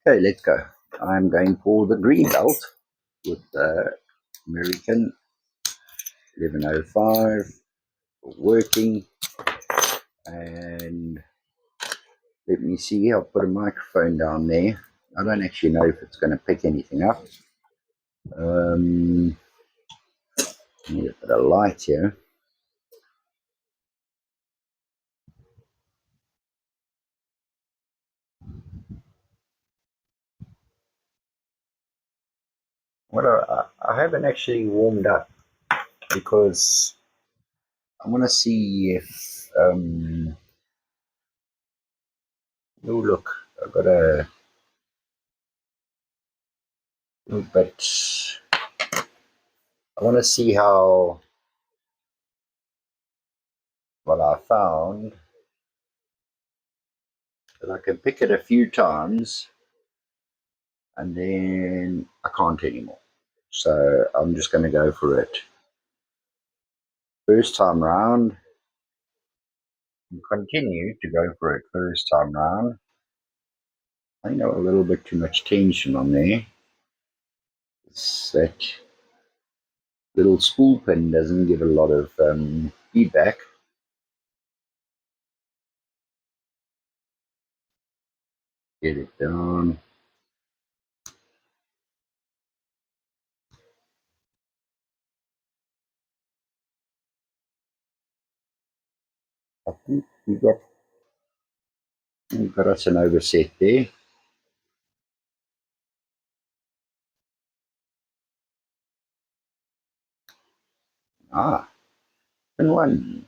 Okay, let's go. I'm going for the green belt with American 1105 working. And let me see, I'll put a microphone down there. I don't actually know if it's going to pick anything up. Need a bit of light here. I haven't actually warmed up because I want to see if. Oh, look, I've got a little bit. I want to see how. Well, I found that I can pick it a few times and then I can't anymore. So I'm just going to go for it. First time round, and continue to go for it first time round. I know a little bit too much tension on there. It's that little spool pin doesn't give a lot of feedback. Get it down. I think we've got us an overset there. And one.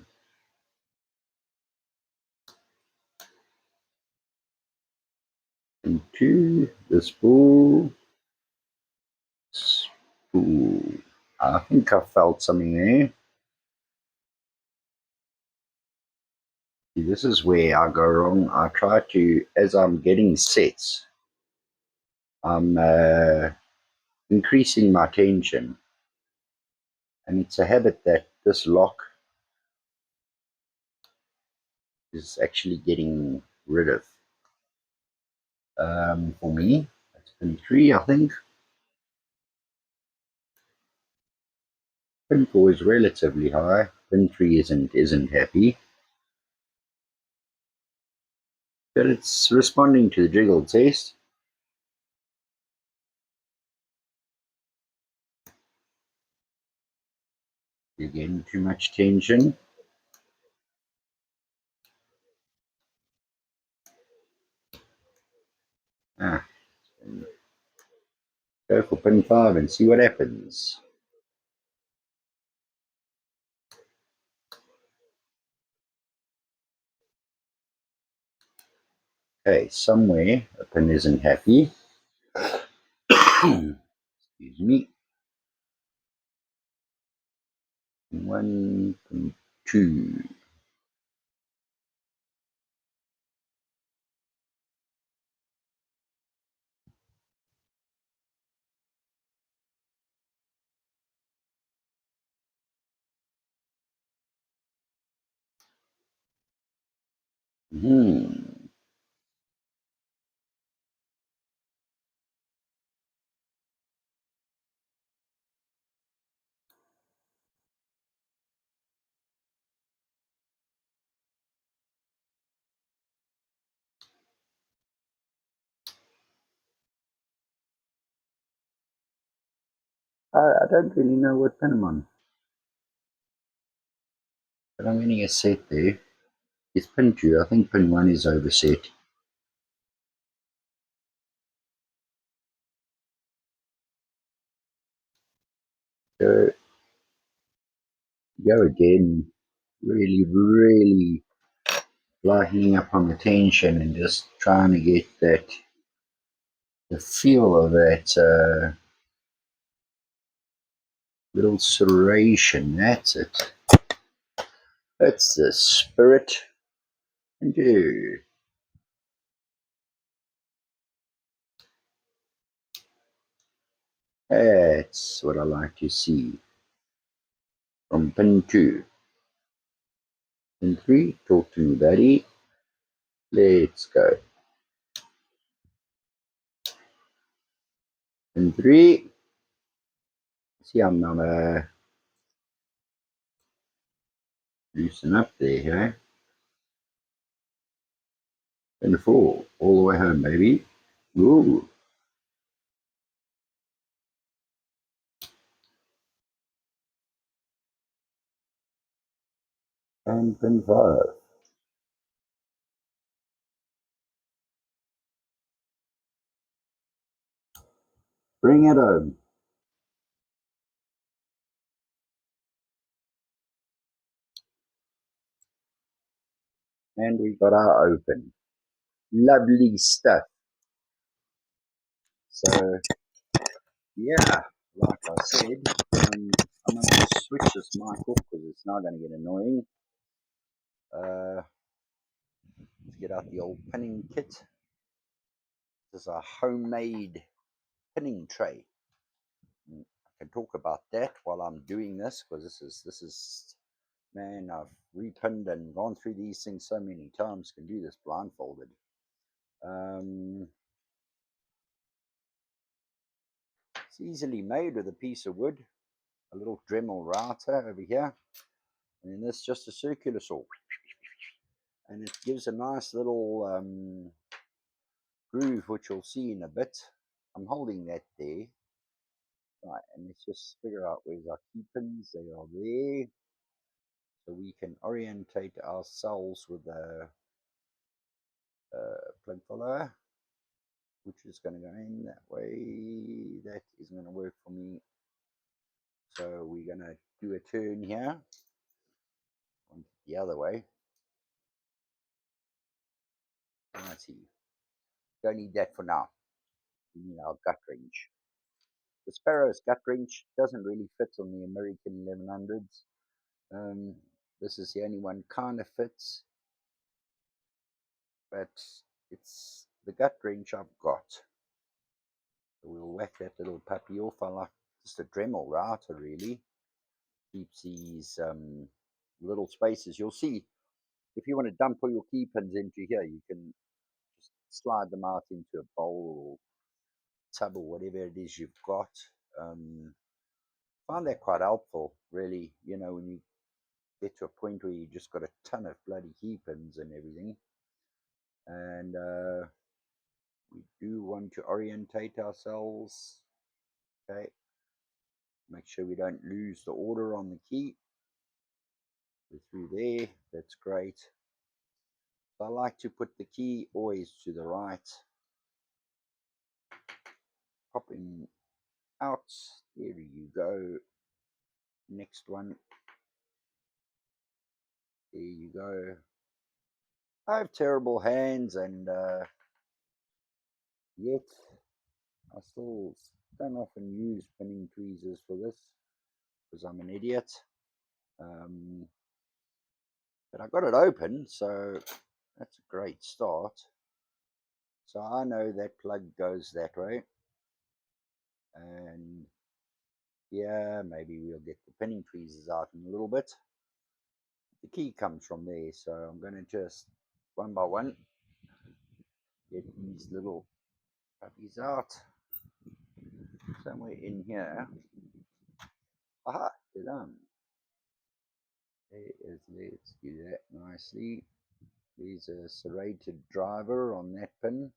And two. The spool. Spool. I think I felt something there. See, this is where I go wrong. I try to, as I'm getting sets, I'm increasing my tension. And it's a habit that this lock is actually getting rid of. For me, that's pin 3, I think. Pin 4 is relatively high. Pin 3 isn't happy. But it's responding to the jiggle test. You're getting too much tension. Go for pin 5 and see what happens. Okay, somewhere a pin isn't happy. Excuse me. 1, 2. I don't really know what pin I'm on, but I'm getting a set there. It's pin 2. I think pin 1 is overset. Go, go again. Really, really lightening up on the tension and just trying to get the feel of that little serration. That's it. That's the spirit. And do. That's what I like to see. From pin 2. Pin 3, talk to me, buddy. Let's go. And three. See, I'm not loosen up there, eh? And four. All the way home, baby. Ooh. And pin five. Bring it home. And we got our open. Lovely stuff. So, yeah, like I said, I'm going to switch this mic off because it's now going to get annoying. Let's get out the old pinning kit. This is a homemade pinning tray. I can talk about that while I'm doing this because this is man, I've repinned and gone through these things so many times. Can do this blindfolded. Um, it's easily made with a piece of wood, a little Dremel router over here, and then this just a circular saw, and it gives a nice little groove, which you'll see in a bit. I'm holding that there. Right, and let's just figure out where's our key pins. They are there. So we can orientate ourselves with a plug follower, which is going to go in that way. That isn't going to work for me. So we're going to do a turn here on the other way. I see. Don't need that for now. We need our gut wrench. The Sparrow's gut wrench doesn't really fit on the American 1100s. This is the only one kind of fits, but it's the gut wrench I've got. So we'll whack that little puppy off. I like just a Dremel router, really. Keeps these little spaces. You'll see if you want to dump all your key pins into here, you can just slide them out into a bowl or tub or whatever it is you've got. Find that quite helpful, really. You know, when you get to a point where you just got a ton of bloody key pins and everything, and we do want to orientate ourselves. Okay, make sure we don't lose the order on the key. We're through there. That's great. I like to put the key always to the right. Popping out. There you go. Next one. There you go. I have terrible hands, and yet I still don't often use pinning tweezers for this because I'm an idiot. But I got it open, so that's a great start. So I know that plug goes that way, and yeah, maybe we'll get the pinning tweezers out in a little bit. The key comes from there, so I'm going to just one by one get these little puppies out somewhere in here. Aha, they're done. Let's do that nicely. There's a serrated driver on that pin,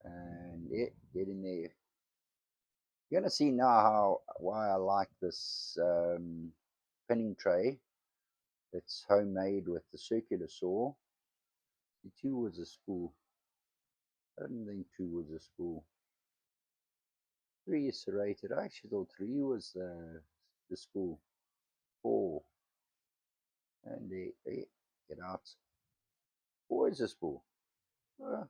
and yeah, get in there. You're going to see now why I like this pinning tray. It's homemade with the circular saw. The two was a spool. I don't think two was a spool. Three is serrated. I actually thought three was the spool. Four. And they get out. Four is a spool. Well,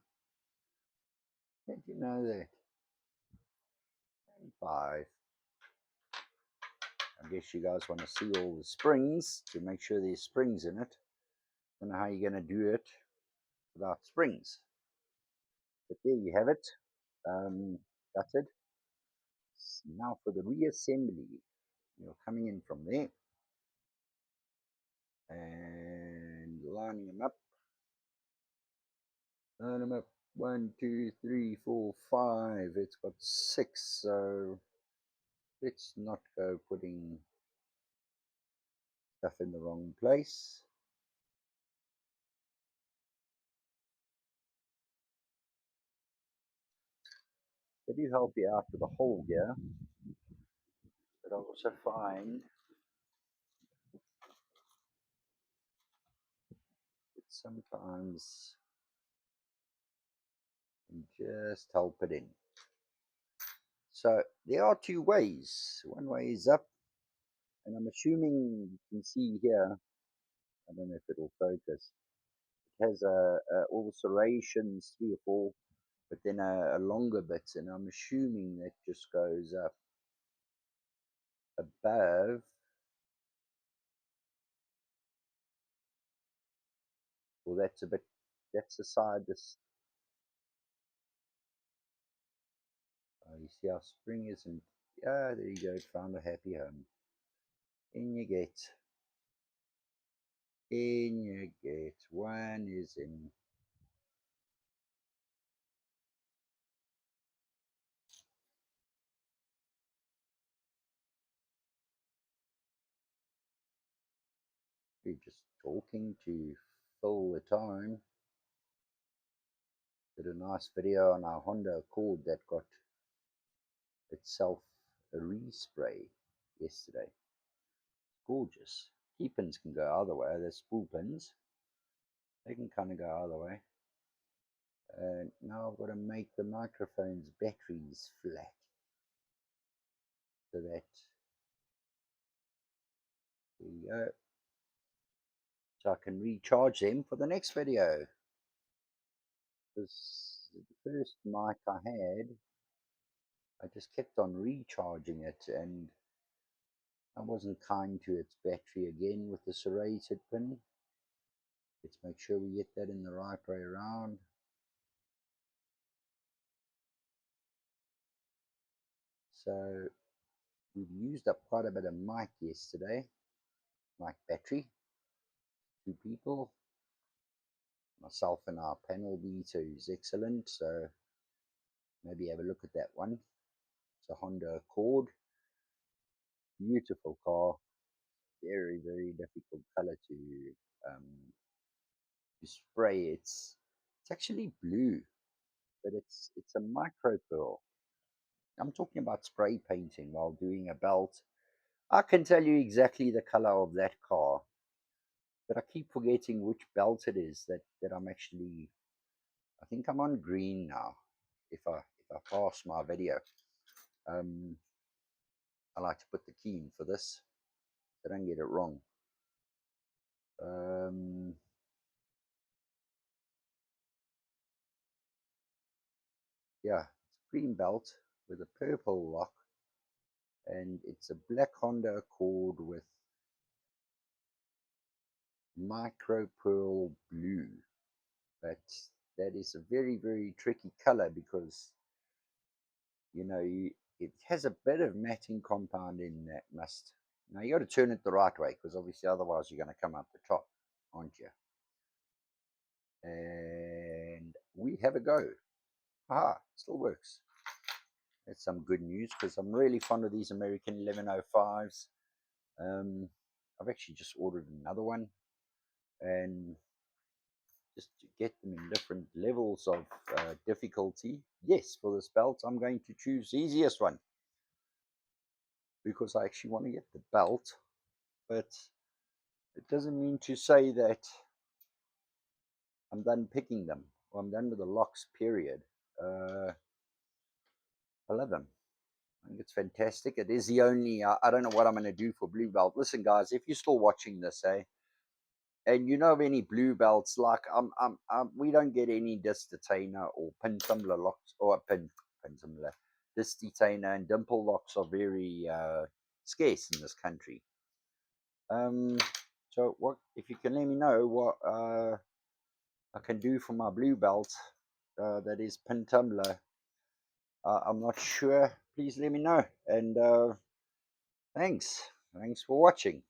did you know that? And five. I guess you guys want to see all the springs to make sure there's springs in it. I don't know how you're going to do it without springs. But there you have it. Gutted. Now for the reassembly. You're coming in from there and lining them up. Line them up. 1, 2, 3, 4, 5. It's got 6, so let's not go putting stuff in the wrong place. They do help you out with the hole here, but I also find that sometimes you just help it in. So there are two ways. One way is up, and I'm assuming you can see here, I don't know if it'll focus, it has all the serrations, 3 or 4, but then a longer bit, and I'm assuming that just goes up above. Well, that's a bit, that's the side this, you see our spring isn't, there you go, found a happy home. In you get, one is in. We're just talking to fill the time. Did a nice video on our Honda Accord that got itself a respray yesterday. Gorgeous. Key pins can go either way. They're spool pins. They can kind of go either way. And now I've got to make the microphone's batteries flat so that, there you go, so I can recharge them for the next video. Because the first mic I had, I just kept on recharging it, and I wasn't kind to its battery again with the serrated pin. Let's make sure we get that in the right way around. So we've used up quite a bit of mic yesterday. Mic battery. 2 people. Myself and our panel beater is excellent. So maybe have a look at that one. It's a Honda Accord. Beautiful car. Very, very difficult color to spray. It's actually blue, but it's a micro pearl. I'm talking about spray painting while doing a belt. I can tell you exactly the color of that car, but I keep forgetting which belt it is that I'm actually. I think I'm on green now. If I pass my video, um, I like to put the key in for this, so I don't get it wrong. Yeah, it's green belt with a purple lock, and it's a black Honda Accord with micro pearl blue. But that is a very, very tricky color because it has a bit of matting compound in that must. Now you got to turn it the right way because obviously otherwise you're going to come out the top, aren't you? And we have a go. Aha, still works. That's some good news because I'm really fond of these American 1105s. I've actually just ordered another one, and just to get them in different levels of difficulty. Yes, for this belt, I'm going to choose the easiest one because I actually want to get the belt, but it doesn't mean to say that I'm done picking them or I'm done with the locks, period. I love them. I think it's fantastic. It is the only, I don't know what I'm going to do for blue belt. Listen, guys, if you're still watching this, and you know of any blue belts, like we don't get any disc detainer or pin tumbler locks, or pin tumbler, disc detainer and dimple locks are very scarce in this country. So what if you can let me know what I can do for my blue belt that is pin tumbler? I'm not sure. Please let me know, and thanks for watching.